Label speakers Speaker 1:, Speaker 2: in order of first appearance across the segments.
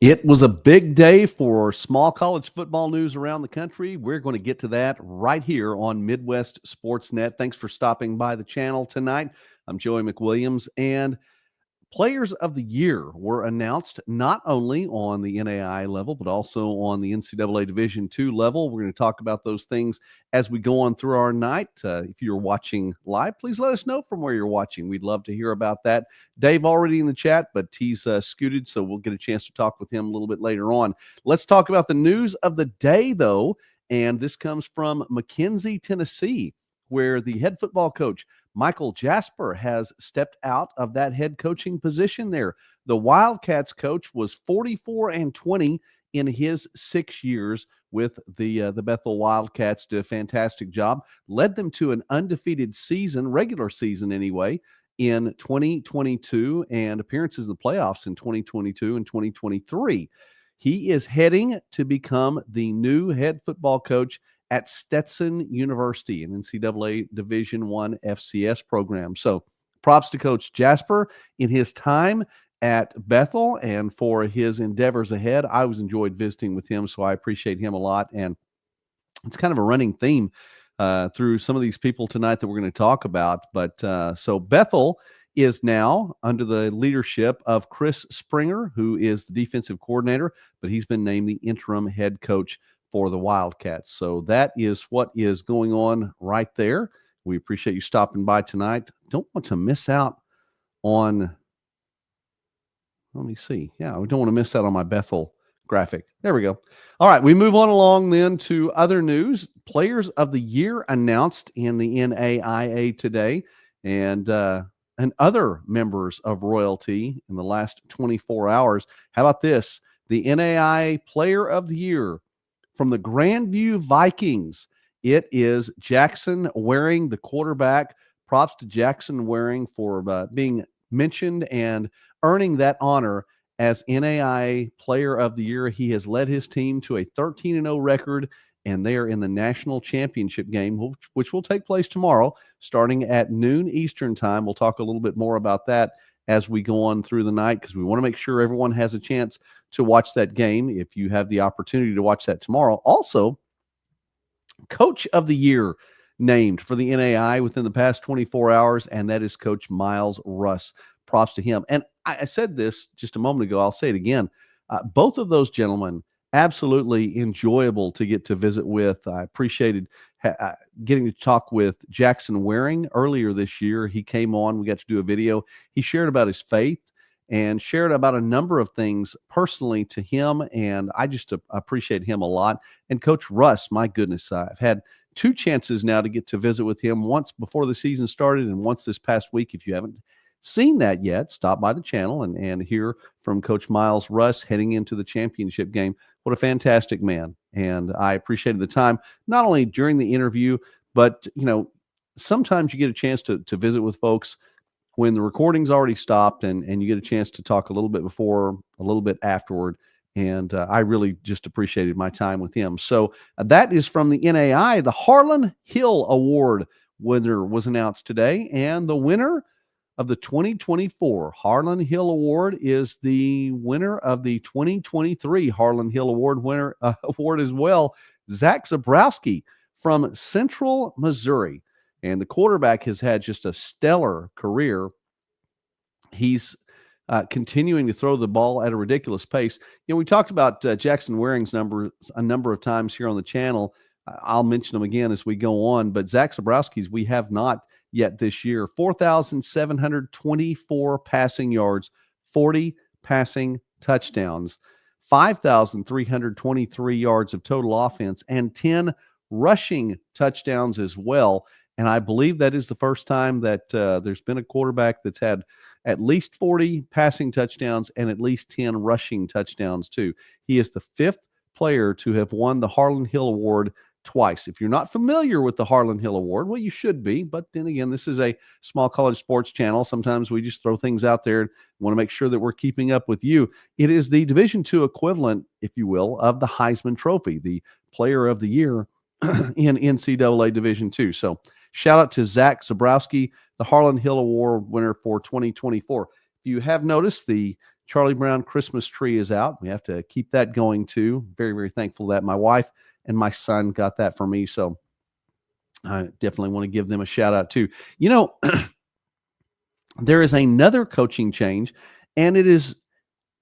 Speaker 1: It was a big day for small college football news around the country. We're going to get to that right here on Midwest Sports Net. Thanks for stopping by the channel tonight. I'm Joey McWilliams, and Players of the Year were announced not only on the NAIA level, but also on the NCAA Division II level. We're going to talk about those things as we go on through our night. If you're watching live, please let us know from where you're watching. We'd love to hear about that. Dave already in the chat, but he's scooted, so we'll get a chance to talk with him a little bit later on. Let's talk about the news of the day, though, and this comes from McKenzie, Tennessee, where the head football coach Michael Jasper has stepped out of that head coaching position there. The Wildcats coach was 44-20 in his 6 years with the Bethel Wildcats. Did a fantastic job. Led them to an undefeated season, regular season anyway, in 2022 and appearances in the playoffs in 2022 and 2023. He is heading to become the new head football coach at Stetson University, an NCAA Division I FCS program. So props to Coach Jasper in his time at Bethel and for his endeavors ahead. I always enjoyed visiting with him, so I appreciate him a lot. And it's kind of a running theme through some of these people tonight that we're going to talk about. But so Bethel is now under the leadership of Chris Springer, who is the defensive coordinator, but he's been named the interim head coach for the Wildcats. So that is what is going on right there. We appreciate you stopping by tonight. Don't want to miss out on, let me see. Yeah, we don't want to miss out on my Bethel graphic. There we go. All right, we move on along then to other news. Players of the Year announced in the NAIA today, and other members of royalty in the last 24 hours. How about this? The NAIA Player of the Year from the Grandview Vikings, it is Jackson Waring, the quarterback. Props to Jackson Waring for being mentioned and earning that honor as NAIA Player of the Year. He has led his team to a 13-0 record, and they are in the national championship game, which will take place tomorrow, starting at noon Eastern time. We'll talk a little bit more about that as we go on through the night, because we want to make sure everyone has a chance to watch that game if you have the opportunity to watch that tomorrow. Also, Coach of the Year named for the NAI within the past 24 hours, and that is Coach Miles Russ. Props to him. And I said this just a moment ago. I'll say it again. Both of those gentlemen, absolutely enjoyable to get to visit with. I appreciated getting to talk with Jackson Waring earlier this year. He came on. We got to do a video. He shared about his faith and shared about a number of things personally to him, and I just appreciate him a lot. And Coach Russ, my goodness, I've had two chances now to get to visit with him, once before the season started and once this past week. If you haven't seen that yet, stop by the channel and hear from Coach Miles Russ heading into the championship game. What a fantastic man. And I appreciated the time, not only during the interview, but, sometimes you get a chance to visit with folks when the recording's already stopped and you get a chance to talk a little bit before, a little bit afterward. And I really just appreciated my time with him. So that is from the NAI. The Harlan Hill Award winner was announced today, and the winner of the 2024 Harlan Hill Award is the winner of the 2023 Harlan Hill Award winner award as well, Zach Zabrowski from Central Missouri. And the quarterback has had just a stellar career. He's continuing to throw the ball at a ridiculous pace. We talked about Jackson Waring's numbers a number of times here on the channel. I'll mention them again as we go on, but Zach Zabrowski's we have not yet this year. 4,724 passing yards, 40 passing touchdowns, 5,323 yards of total offense, and 10 rushing touchdowns as well. And I believe that is the first time that there's been a quarterback that's had at least 40 passing touchdowns and at least 10 rushing touchdowns too. He is the fifth player to have won the Harlan Hill Award twice. If you're not familiar with the Harlan Hill Award, well, you should be. But then again, this is a small college sports channel. Sometimes we just throw things out there and want to make sure that we're keeping up with you. It is the Division II equivalent, if you will, of the Heisman Trophy, the Player of the Year in NCAA Division II. So shout out to Zach Zabrowski, the Harlan Hill Award winner for 2024. If you have noticed, the Charlie Brown Christmas tree is out. We have to keep that going too. Very, very thankful that my wife and my son got that for me. So I definitely want to give them a shout out too. You know, there is another coaching change, and it is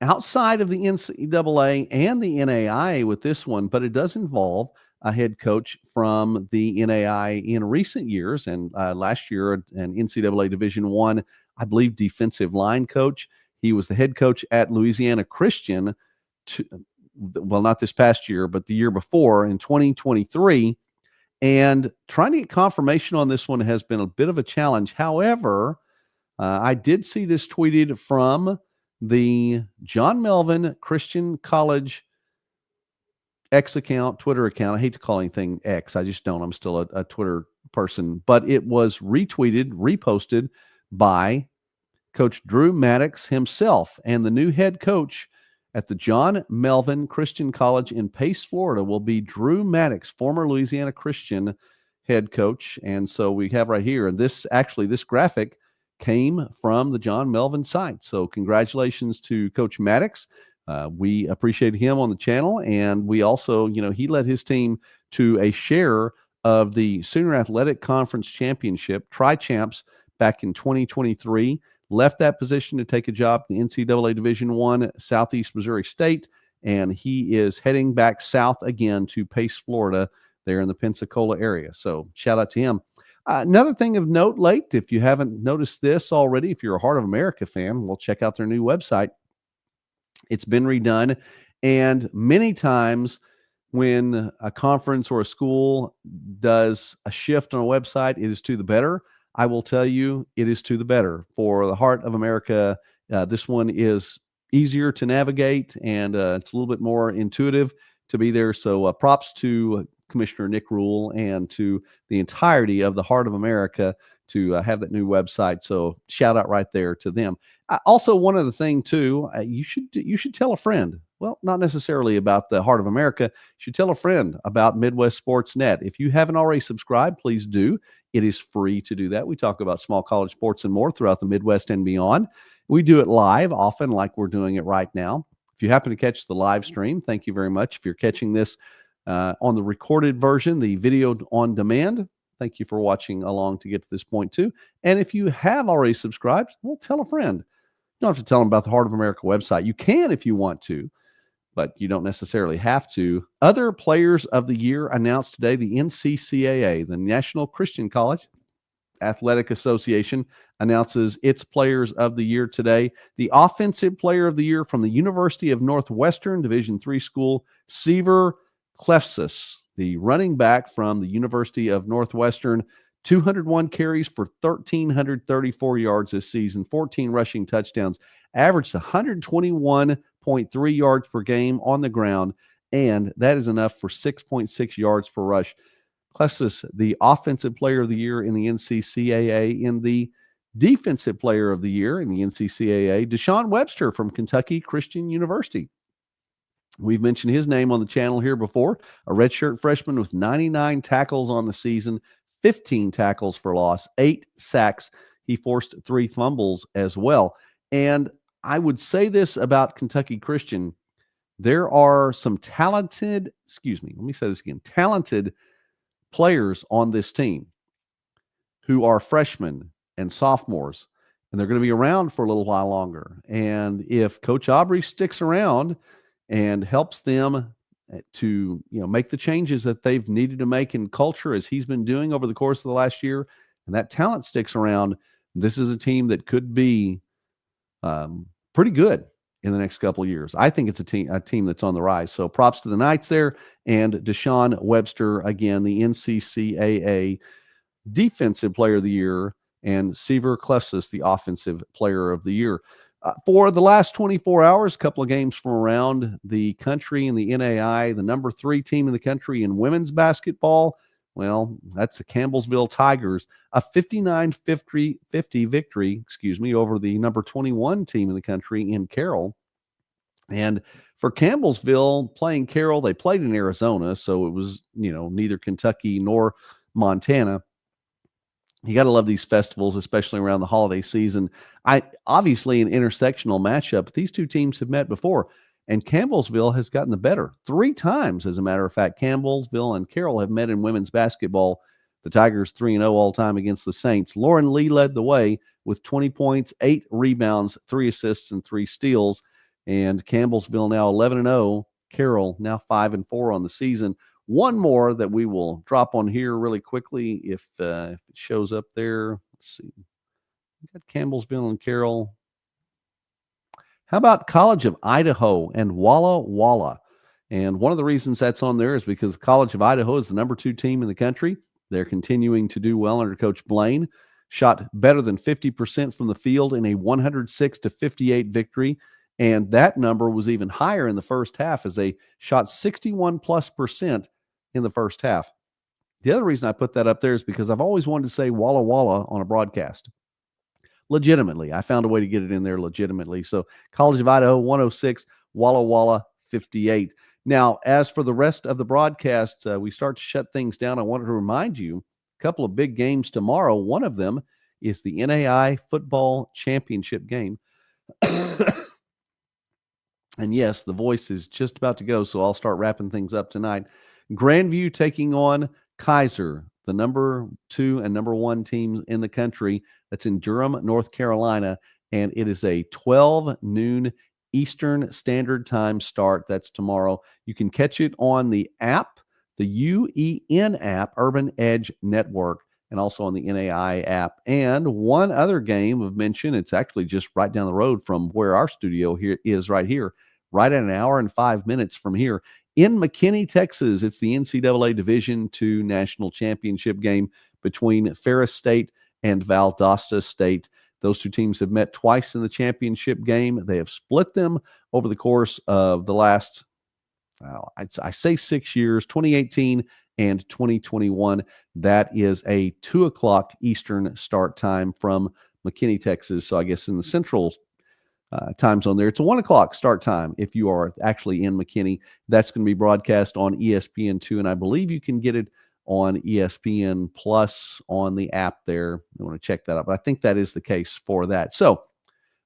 Speaker 1: outside of the NCAA and the NAIA with this one, but it does involve a head coach from the NAIA in recent years, and last year an NCAA Division I believe, defensive line coach. He was the head coach at Louisiana Christian, well, not this past year, but the year before in 2023. And trying to get confirmation on this one has been a bit of a challenge. However, I did see this tweeted from the John Melvin Christian College X account, Twitter account. I hate to call anything X. I just don't. I'm still a Twitter person. But it was retweeted, reposted by Coach Drew Maddox himself. And the new head coach at the John Melvin Christian College in Pace, Florida will be Drew Maddox, former Louisiana Christian head coach. And so we have right here, and this graphic came from the John Melvin site. So congratulations to Coach Maddox. We appreciate him on the channel. And we also, he led his team to a share of the Sooner Athletic Conference Championship, Tri-Champs, back in 2023. Left that position to take a job in the NCAA Division I, Southeast Missouri State. And he is heading back south again to Pace, Florida, there in the Pensacola area. So shout out to him. Another thing of note, late, if you haven't noticed this already, if you're a Heart of America fan, well, check out their new website. It's been redone. And many times when a conference or a school does a shift on a website, it is to the better. I will tell you, it is to the better. For the Heart of America, this one is easier to navigate, and it's a little bit more intuitive to be there. So props to Commissioner Nick Rule and to the entirety of the Heart of America to have that new website. So shout out right there to them. Also, one other thing too, you should tell a friend. Well, not necessarily about the Heart of America. You should tell a friend about Midwest Sports Net. If you haven't already subscribed, please do. It is free to do that. We talk about small college sports and more throughout the Midwest and beyond. We do it live often, like we're doing it right now. If you happen to catch the live stream, thank you very much. If you're catching this on the recorded version, the video on demand, thank you for watching along to get to this point too. And if you have already subscribed, well, tell a friend. You don't have to tell them about the Heart of America website. You can if you want to, but you don't necessarily have to. Other players of the year announced today. The NCCAA, the National Christian College Athletic Association, announces its players of the year today. The offensive player of the year from the University of Northwestern Division III school, Seaver Clefsus, the running back from the University of Northwestern, 201 carries for 1,334 yards this season, 14 rushing touchdowns, averaged 121.3 yards per game on the ground, and that is enough for 6.6 yards per rush. Clefsus, the offensive player of the year in the NCCAA. In the defensive player of the year in the NCCAA, Deshaun Webster from Kentucky Christian University. We've mentioned his name on the channel here before, a redshirt freshman with 99 tackles on the season, 15 tackles for loss, 8 sacks. He forced 3 fumbles as well. And I would say this about Kentucky Christian. There are some talented players on this team who are freshmen and sophomores, and they're going to be around for a little while longer. And if Coach Aubrey sticks around and helps them to make the changes that they've needed to make in culture, as he's been doing over the course of the last year, and that talent sticks around, this is a team that could be pretty good in the next couple of years. I think it's a team that's on the rise. So props to the Knights there, and Deshaun Webster, again, the NCCAA Defensive Player of the Year, and Seaver Clefsus, the Offensive Player of the Year. For the last 24 hours, a couple of games from around the country in the NAIA, the number 3 team in the country in women's basketball, well, that's the Campbellsville Tigers, a 59-50 victory, over the number 21 team in the country in Carroll. And for Campbellsville playing Carroll, they played in Arizona, so it was, neither Kentucky nor Montana. You got to love these festivals, especially around the holiday season. I obviously an intersectional matchup, but these two teams have met before, and Campbellsville has gotten the better 3 times. As a matter of fact, Campbellsville and Carroll have met in women's basketball. The Tigers 3-0 all time against the Saints. Lauren Lee led the way with 20 points, 8 rebounds, 3 assists, and 3 steals. And Campbellsville now 11-0. Carroll now 5-4 on the season. One more that we will drop on here really quickly if it shows up there. Let's see. We got Campbellsville and Carroll. How about College of Idaho and Walla Walla? And one of the reasons that's on there is because the College of Idaho is the number 2 team in the country. They're continuing to do well under Coach Blaine. Shot better than 50% from the field in a 106-58 victory. And that number was even higher in the first half as they shot 61+% in the first half. The other reason I put that up there is because I've always wanted to say Walla Walla on a broadcast. Legitimately. I found a way to get it in there legitimately. So College of Idaho 106, Walla Walla 58. Now, as for the rest of the broadcast, we start to shut things down. I wanted to remind you a couple of big games tomorrow. One of them is the NAIA Football Championship game. And yes, the voice is just about to go, so I'll start wrapping things up tonight. Grandview taking on Kaiser, the number 2 and number 1 teams in the country. That's in Durham, North Carolina, and it is a 12 noon Eastern Standard Time start. That's tomorrow. You can catch it on the app, the UEN app, Urban Edge Network, and also on the NAI app. And one other game of mention, it's actually just right down the road from where our studio here is right here, right at an hour and 5 minutes from here. In McKinney, Texas, it's the NCAA Division II National Championship game between Ferris State and Valdosta State. Those two teams have met twice in the championship game. They have split them over the course of the last, I say 6 years, 2018 and 2021. That is a 2 o'clock Eastern start time from McKinney, Texas. So I guess in the central time zone there, it's a 1 o'clock start time if you are actually in McKinney. That's going to be broadcast on ESPN2, and I believe you can get it on ESPN Plus on the app there. You want to check that out, but I think that is the case for that. So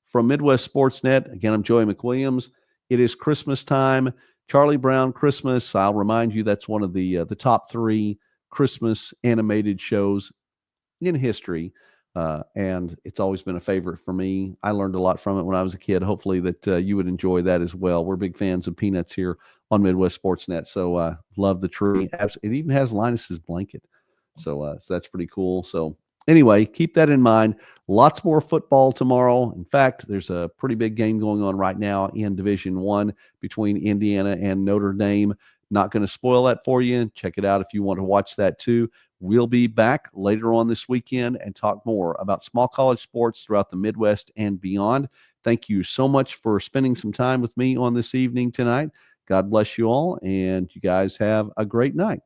Speaker 1: from Midwest Sportsnet, again, I'm Joey McWilliams. It is Christmas time. Charlie Brown Christmas. I'll remind you that's one of the top 3 Christmas animated shows in history. And it's always been a favorite for me. I learned a lot from it when I was a kid. Hopefully that you would enjoy that as well. We're big fans of Peanuts here on Midwest Sportsnet. So love the tree. It even has Linus's blanket. So that's pretty cool. So anyway, keep that in mind. Lots more football tomorrow. In fact, there's a pretty big game going on right now in Division I between Indiana and Notre Dame. Not going to spoil that for you. Check it out if you want to watch that too. We'll be back later on this weekend and talk more about small college sports throughout the Midwest and beyond. Thank you so much for spending some time with me on this evening tonight. God bless you all, and you guys have a great night.